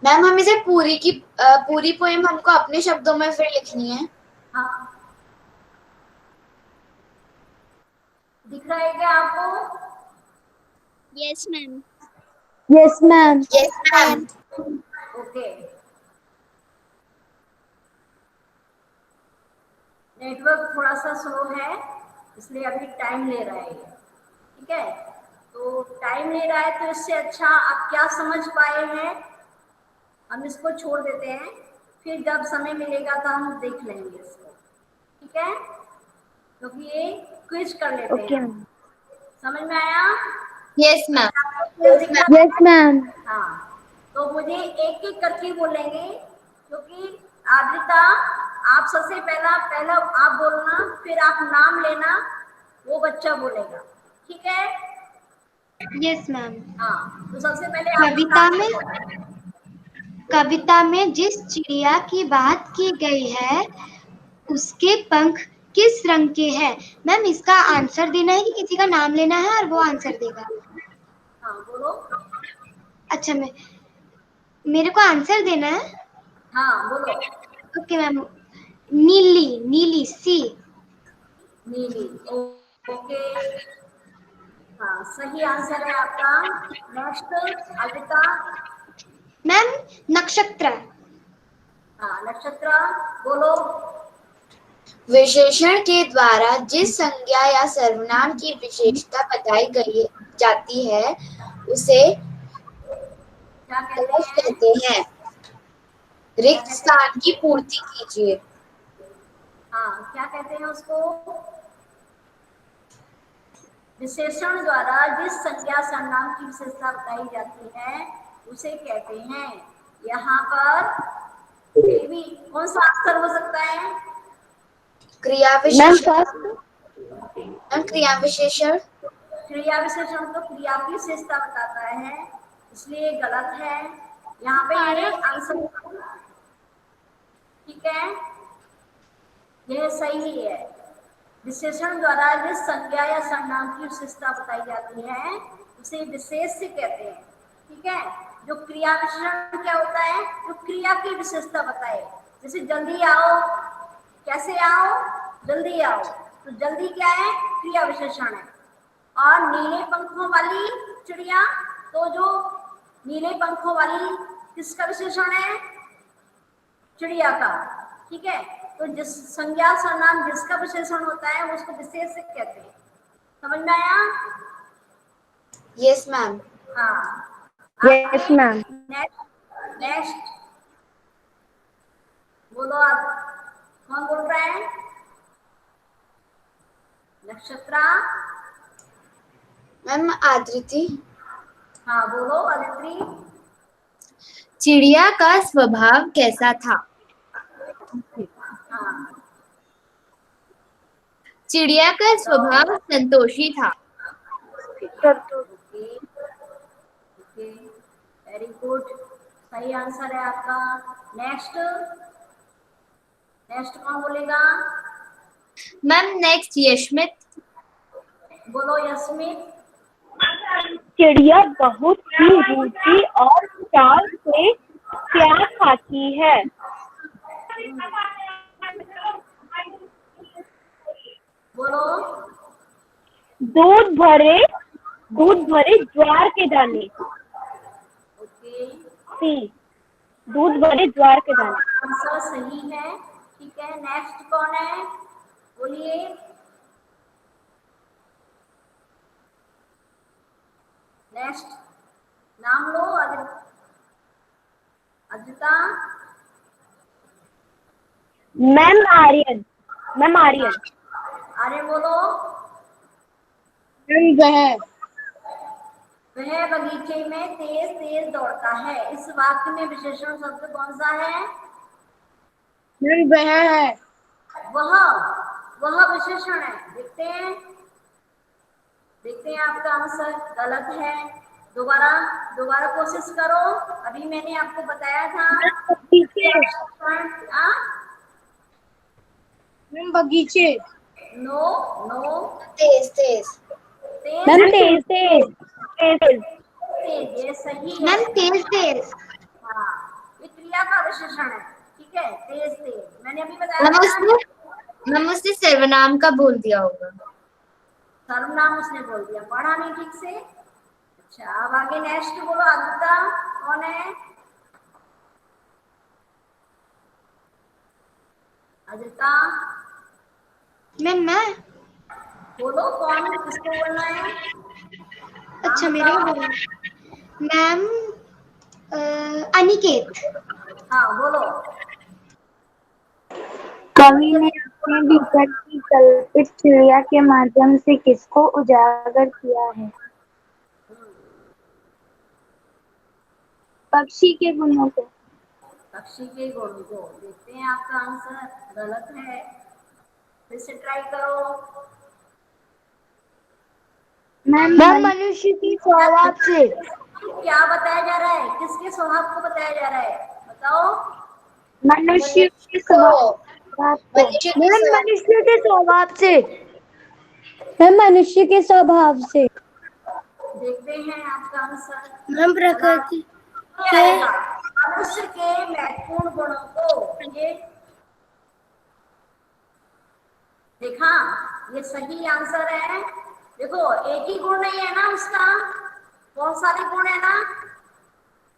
मैम हम इसे पूरी पोएम हमको अपने शब्दों में फिर लिखनी है। हाँ, दिख रहा है क्या आपको? Yes ma'am. Yes ma'am. Yes ma'am. Okay, network थोड़ा सा स्लो है इसलिए अभी टाइम ले रहा है ये, ठीक है। तो टाइम ले रहा है तो इससे अच्छा आप क्या समझ पाए हैं हम इसको छोड़ देते हैं, फिर जब समय मिलेगा तो हम देख लेंगे इसको, ठीक है। क्योंकि ये क्विज कर लेते हैं ओके हम। मैम। समझ में आया? Yes ma'am. आपको quiz दिख रहा है? Yes ma'am. हाँ, तो मुझे एक एक करके बोलेंगे, क्योंकि आद्रिता आप सबसे पहला पहला आप बोलना, फिर आप नाम लेना, वो बच्चा बोलेगा, ठीक है। Yes ma'am. हाँ, तो सबसे पहले आप कविता में जिस चिड़िया की बात की गई है उसके पंख किस रंग के हैं? मैम इसका आंसर देना है कि किसी का नाम लेना है और वो आंसर देगा? हाँ बोलो। अच्छा, मेरे को आंसर देना है। हाँ बोलो। Okay ma'am. नीली, नीली सी। नीली, ओके। हाँ, सही आंसर है आपका। नेक्स्ट अल्पिता। मैम नक्षत्र। हाँ, नक्षत्र बोलो। विशेषण के द्वारा जिस संज्ञा या सर्वनाम की विशेषता बताई गई जाती है उसे क्या कहते कलश हैं? कहते हैं। रिक्त स्थान की पूर्ति कीजिए। हाँ, क्या कहते हैं उसको? विशेषण द्वारा जिस संज्ञा सर्वनाम की विशेषता बताई जाती है उसे कहते हैं। यहाँ पर भी कौन सा अक्षर हो सकता है? क्रिया मैम विशेषण। फर्स्ट। मैम क्रिया विशेषण। क्रिया विशेषण तो क्रिया की विशेषता बताता है, इसलिए गलत है। यहाँ पे ये आंसर, ठीक है, यह सही है। विशेषण द्वारा जिस संज्ञा या सर्वनाम की विशेषता बताई जाती है उसे विशेष कहते हैं, ठीक है। जो क्रिया विशेषण क्या होता है? जो क्रिया की विशेषता बताए, जैसे जल्दी आओ, कैसे आओ, जल्दी आओ, तो जल्दी क्या है? क्रिया विशेषण है। और नीले पंखों वाली चिड़िया, तो जो नीले पंखों वाली किसका विशेषण है? चिड़िया का, ठीक है। तो जिस संज्ञा सर्वनाम जिसका विशेषण होता है उसको विशेष कहते हैं। समझ में आया? Yes ma'am. हाँ, यस मैम। नेक्स्ट नेक्स्ट बोलो आप, कौन बोल रहा है? नक्षत्रा। मैम आकृति। हाँ बोलो अदिति। चिड़िया का स्वभाव कैसा था? हाँ, चिड़िया का स्वभाव संतोषी था। ओके ओके, वेरी गुड, सही आंसर है आपका। नेक्स्ट नेक्स्ट कौन बोलेगा? Ma'am next Yashmit. बोलो यस्मित। चिड़िया बहुत ही रुचि और चाव से प्यार खाती है। बोलो। दूध भरे ज्वार के दाने। ओके, सी, दूध भरे ज्वार के दाने। आंसर सही है, ठीक है। नेक्स्ट कौन है? बोलिए। नेक्स्ट नाम लो। अदिता। मैम आर्यन। मैम आर्यन। अरे बोलो। वह बगीचे में तेज तेज दौड़ता है, इस वाक्य में विशेषण शब्द कौन सा है? मैम वह है। वह, वह विशेषण है। देखते हैं आपका आंसर गलत है। दोबारा दोबारा कोशिश करो। अभी मैंने आपको बताया था बगीचे। मैम मैम बगीचे। नो नो तेज तेज। तेज मैम तेज तेज तेज। तेज, ये सही है। मैम तेज तेज। हाँ, ये क्रिया का विशेषण है। ठीक है, तेज तेज मैंने अभी बताया मैम था उसने ना। मैम उसने सर्वनाम का बोल दिया होगा। सर्वनाम उसने बोल दिया, पढ़ा नहीं ठीक से। अच्छा, अब आगे नेक्स्ट बोलो। अद्विता कौन है? अद्विता मैम मैं, बोलो, कौन, किसको बोलना है? अच्छा नाम मेरे को बताओ। बोलना। मैम अनिकेत। हाँ बोलो। कवि जल्दी ने जल्दी अपने बोलो। भीतर की कल्पित चिड़िया के माध्यम से किसको उजागर किया है? पक्षी के गुणों को। पक्षी के गुण को। देखते हैं आपका आंसर गलत है, फिर से ट्राई करो। मैम मनुष्य की स्वभाव से। क्या बताया जा रहा है? किसके स्वभाव को बताया जा रहा है? बताओ। मनुष्य मनुष्य के को स्वभाव को। मनुष्य के मैम स्वभाव मनुष्य के स्वभाव से। मैम मनुष्य के स्वभाव से। देखते हैं आपका आंसर मैम गलत प्रकृति क्या के। आएगा। मनुष्य के महत्वपूर्ण गुणों को, ये देखा, ये सही आंसर है। देखो, एक ही गुण नहीं है ना उसका, बहुत सारे गुण है ना।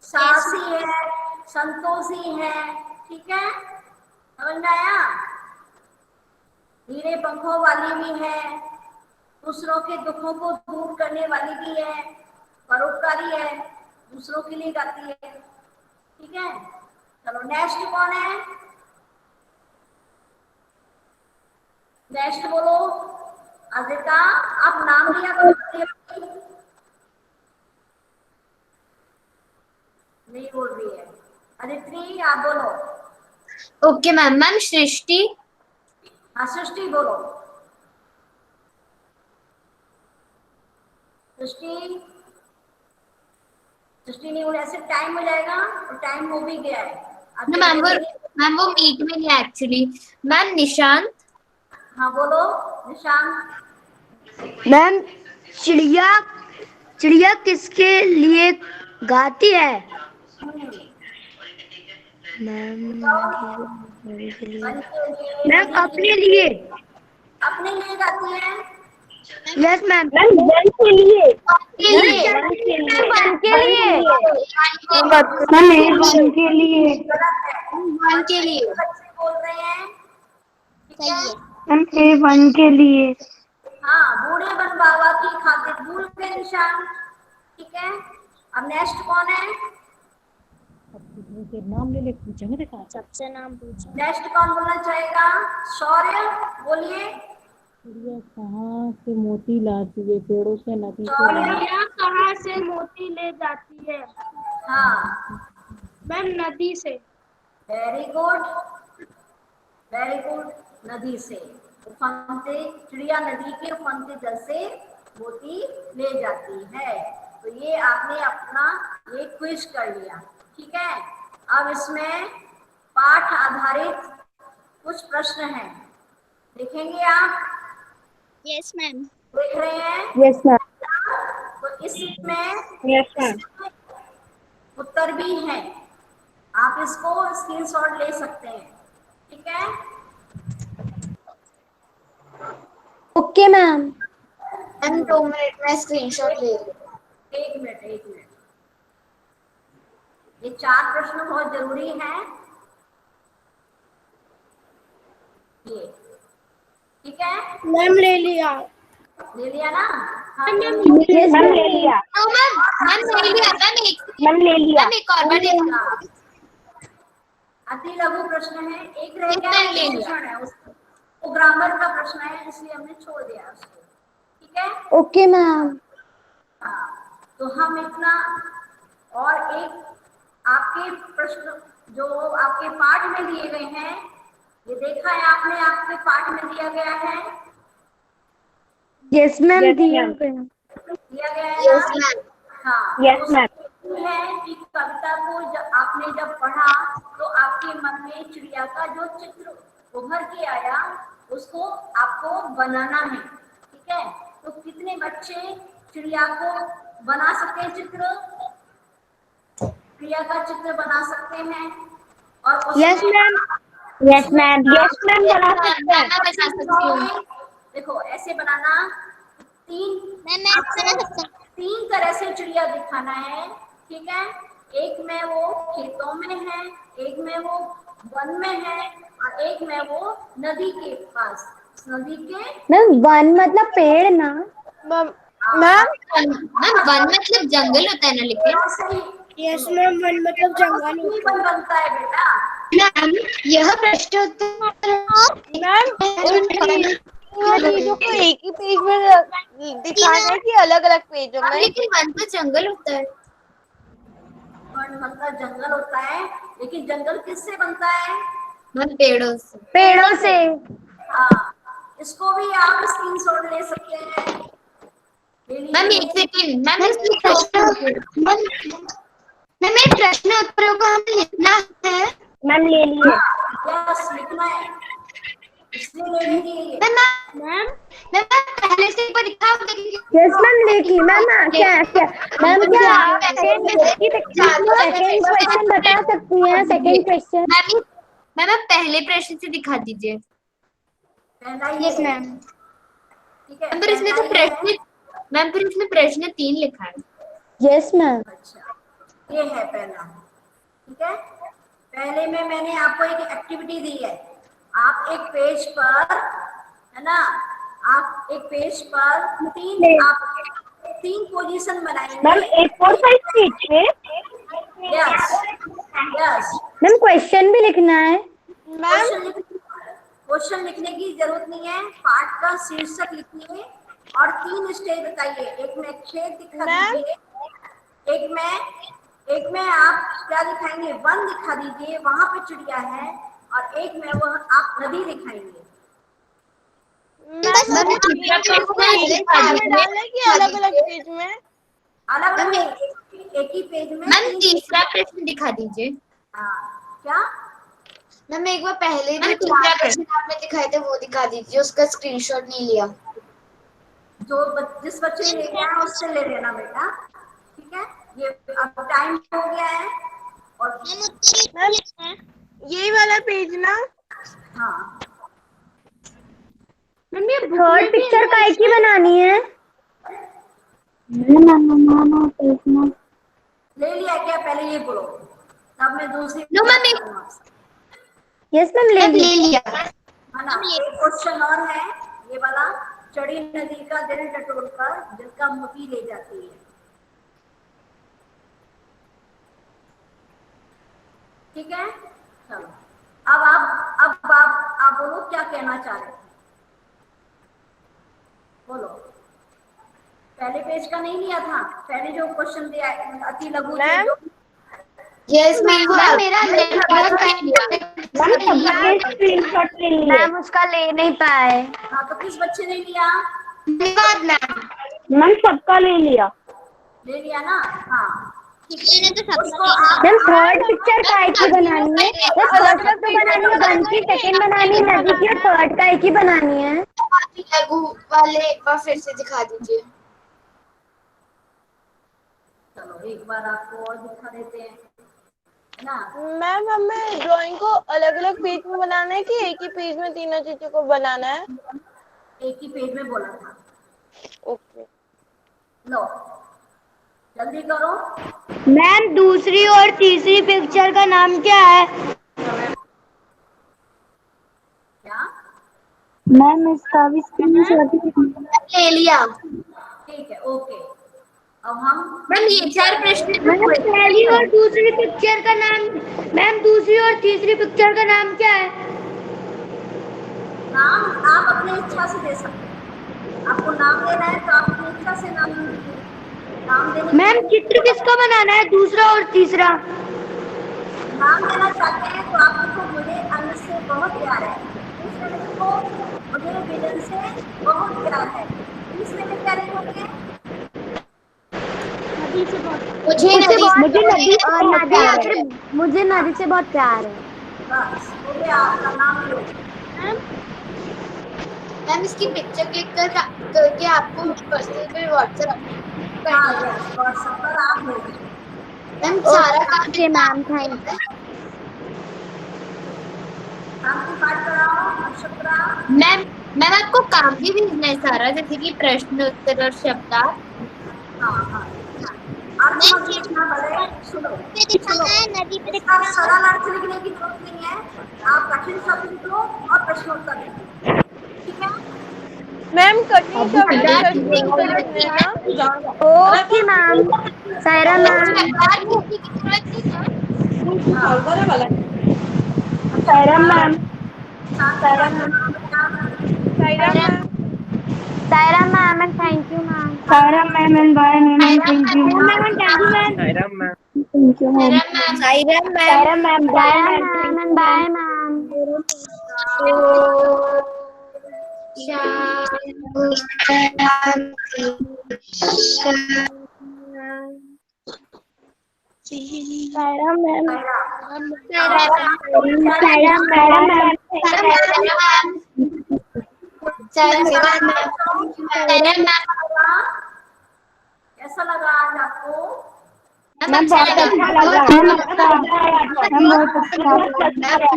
साहसी है, संतोषी है। ठीक है, समझ में आया? नीले पंखों वाली भी है, दूसरों के दुखों को दूर करने वाली भी है, परोपकारी है, दूसरों के लिए गाती है। ठीक है, चलो नेक्स्ट कौन है? नेक्स्ट बोलो। अदिता, आप नाम लिया करो। नहीं बोल रही है। अदिति, आप बोलो। Okay ma'am. मैम सृष्टि। हाँ, सृष्टि बोलो। सृष्टि, सृष्टि नहीं बोले, ऐसे टाइम हो जाएगा, और टाइम हो भी गया है। आप No, जल्दी जल्दी। मैम वो मीट में नहीं एक्चुअली। मैम निशांत। हाँ बोलो, निशांत। मैम चिड़िया चिड़िया किसके लिए गाती है? मैम वन के लिए, मैम नदी के अपने लिए। लिए। अपने लिए गाती है। Yes ma'am. मैम वन के लिए। के मैम लिए। वन के लिए। वन मैम वन के लिए। गलत है, के बच्चे लिए। बच्चे बोल रहे हैं। ठीक है। मैम ए वन के लिए। हाँ, बूढ़े बन बाबा की खातिर, भूल गए निशान। ठीक है, अब नेक्स्ट कौन है? सबसे नाम पूछो। नेक्स्ट कौन बोलना चाहेगा? शौर्य, बोलिए। चिड़िया कहाँ से मोती लाती है? पेड़ों से, नदी से, शौर्य। कहाँ से मोती ले जाती है? हाँ, मैम नदी से। Very good, very good. नदी से उफनते, चिड़िया नदी के उफनते जल से मोती ले जाती है। तो ये आपने अपना ये क्विज कर लिया। ठीक है, अब इसमें पाठ आधारित कुछ प्रश्न हैं, देखेंगे आप? Yes ma'am. देख रहे हैं? Yes ma'am. तो इसमें यस मैम। इसमें उत्तर भी है, आप इसको स्क्रीनशॉट ले सकते हैं। ठीक है, ओके मैम। मैम 2 मिनट में स्क्रीनशॉट ले रही हूँ। एक मिनट एक मिनट। ये 4 प्रश्न बहुत जरूरी हैं। ये ठीक है, मैम ले लिया। ले लिया ना? हाँ, यस मैम ले लिया। No, मैम नहीं लिया। मैम ले लिया। मैम एक और बार देखना। अति लघु प्रश्न है, एक रह गया, मैंने वो ले लिया। विशेषण है, वो ग्रामर का प्रश्न है, इसलिए हमने छोड़ दिया उसको। ठीक है, ओके मैम। हाँ, तो हम इतना, और एक आपके प्रश्न जो आपके पाठ में दिए गए हैं, ये देखा है आपने, आपके पाठ में दिया गया है, यस मैम दिया। दिया गया है यस ना? मैम। हाँ, Yes, तो ma'am. उसमें है कि कविता को आपने जब पढ़ा, तो आपके मन में चिड़िया का जो चित्र उभर के आया, उसको आपको बनाना है, ठीक है। तो कितने बच्चे चिड़िया को बना सकते हैं? चित्र, चिड़िया का चित्र बना सकते हैं और यस उसमें ma'am, yes ma'am, yes ma'am, बना सकते हैं। मैं बता सकती हूँ। देखो ऐसे बनाना, मैं बना सकता हूँ। तीन तरह से चिड़िया दिखाना है, ठीक है। एक में वो खेतों में है, एक में वो वन में है और एक में वो नदी के पास, नदी के मैम वन मतलब पेड़ ना। मैम मैम वन मतलब जंगल होता है ना, लेकिन यस मैम, वन मतलब जंगल ही होता वन बनता है बेटा। है। मैम यह प्रश्न उत्तर मैम उन चीजों को एक ही पेज में दिखाना है कि अलग अलग पेजों में? लेकिन वन तो जंगल होता है। वन मतलब जंगल होता है, लेकिन जंगल किससे बनता है? मैम पेड़ों से। पेड़ों से। हाँ, इसको भी आप स्क्रीनशॉट ले सकते हैं। ले मैम लीजिए। एक सेकेंड, मैम मैम इसमें प्रश्न उत्तरों को हमें लिखना है। मैम ले लिए। यस, लिखना है, इसलिए ले लीजिए। मैम पहले से परीक्षा यस मैम लिखी। मैम क्या क्या मैम क्या आप सेकंड क्वेश्चन बता सकती हैं? Second question. मैम आप पहले प्रश्न से दिखा दीजिए। पहला ये यस है, मैम। ठीक है। मैम पर इसमें तो पहला ये है। प्रश्न, मैम पर इसमें प्रश्न 3 लिखा है। Yes ma'am. अच्छा, ये है पहला, ठीक है। पहले में मैंने आपको एक एक्टिविटी दी है। आप एक पेज पर, है ना, आप एक पेज पर तीन पोजीशन बनाएंगे। मैम A4 साइज शीट पे यस, यस। मैम क्वेश्चन भी लिखना है। मैम क्वेश्चन लिखने की जरूरत नहीं है, पाठ का शीर्षक लिखिए और 3 स्टेज बताइए। एक में खेत दिखा मैम? दीजिए, एक में आप क्या दिखाएंगे? वन दिखा दीजिए, वहां पे चिड़िया है, और एक में वह आप नदी दिखाएंगे। मैम मैम एक ही पेज में डालना है कि अलग अलग पेज में? अलग अलग एक ही पेज में। मैम तीसरा प्रश्न दिखा दीजिए। हाँ, क्या? मैम एक बार पहले जो तीसरा प्रश्न आपने दिखाए थे वो दिखा दीजिए, उसका स्क्रीनशॉट नहीं लिया। जिस बच्चे ने लिया है उससे ले लेना बेटा, ठीक है। ये अब टाइम हो गया है और मैम यही वाला पेज ना? हाँ, मैम ये थर्ड पिक्चर काय की बनानी है? ले लिया क्या? पहले ये बोलो, तब मैं दूसरी नो मैम यस मैम ले लिया। है ना। एक क्वेश्चन और है ये वाला, चढ़ी नदी का दिल टटोल कर दिल का मोती ले जाती है, ठीक है। चलो अब आप बोलो क्या कहना चाह रहे हैं, बोलो। पहले पेज का नहीं लिया था, पहले जो क्वेश्चन दिया अति लघु थे मैम? जो। यस मैम मेरा स्क्रीनशॉट ले लिए। मैम उसका ले नहीं पाए। हाँ, तो किस बच्चे ने लिया? धन्यवाद मैम। मैम सबका ले लिया। ले लिया ना? हाँ, मैंने तो सब उसको आप मैम थर्ड पिक्चर काय की बनानी है? बस फर्स्ट तो बनानी है, वन की, सेकंड बनानी है नदी की, और थर्ड काय की बनानी है? लघु वाले बार फिर से दिखा दीजिए। चलो एक बार आपको और दिखा देते हैं, है ना। मैम हमें ड्राइंग को अलग अलग पेज में बनाना है कि एक ही पेज में तीनों चीजों को बनाना है? एक ही पेज में बोला था। ओके। लो जल्दी करो। मैम दूसरी और तीसरी पिक्चर का नाम क्या है? क्या? मैम इसका भी स्क्रीनशॉट ले लिया। ठीक है, ओके। अब हम मैम ये 4 प्रश्न मैम पहली और दूसरी पिक्चर का नाम, मैम दूसरी और तीसरी पिक्चर का नाम क्या है? नाम आप अपनी इच्छा से दे सकते हैं। आपको नाम देना है तो आप अपनी इच्छा से नाम दीजिए। नाम देने मैम चित्र किसका बनाना है, दूसरा और तीसरा? नाम देना चाहते हैं तो आप लिखो मुझे अन्न से बहुत प्यार है। दूसरे में लिखो मुझे विलन से बहुत प्यार है। तीसरे में क्या लिखोगे? मुझे नदी से बहुत प्यार है। बस हो गया, आपका नाम लो। मैम इसकी पिक्चर क्लिक करके आपको पर्सनल पे व्हाट्सएप हाँ करना है। यस, व्हाट्सएप पर आप भेजिए। मैम सारा काम ओके मैम, थैंक यू। काम की बात कराओ नक्षत्रा। मैम मैम आपको काम भी भेजना है सारा, जैसे कि प्रश्न उत्तर और शब्दार्थ। हाँ हाँ, अर्थ मत लिखना भले, सुनो पे दिखाना है, नदी पे इसका दिखाना है। सरल अर्थ लिखने की जरूरत नहीं है, आप कठिन शब्द लिख लो और प्रश्नोत्तर लिख लो, ठीक है। मैम कठिन शब्द प्रश्न उत्तर लिखने हैं ना? Okay ma'am. सायरा मैम। शब्दार्थ लिखने की जरूरत नहीं है। Saira ma'am. Saira ma'am, Saira ma'am. Saira ma'am and thank you ma'am. Saira ma'am and bye ma'am and thank you ma'am. Ma'am and thank you ma'am. Saira ma'am. Saira ma'am and bye ma'am. Saira ma'am. Saira ma'am. कैसा लगा आज आपको? मैम बहुत अच्छा लगा। मैम बहुत अच्छा लगा।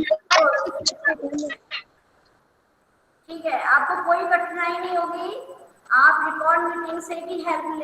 ठीक है, आपको कोई कठिनाई नहीं होगी, आप रिकॉर्ड मीटिंग से भी हेल्प ले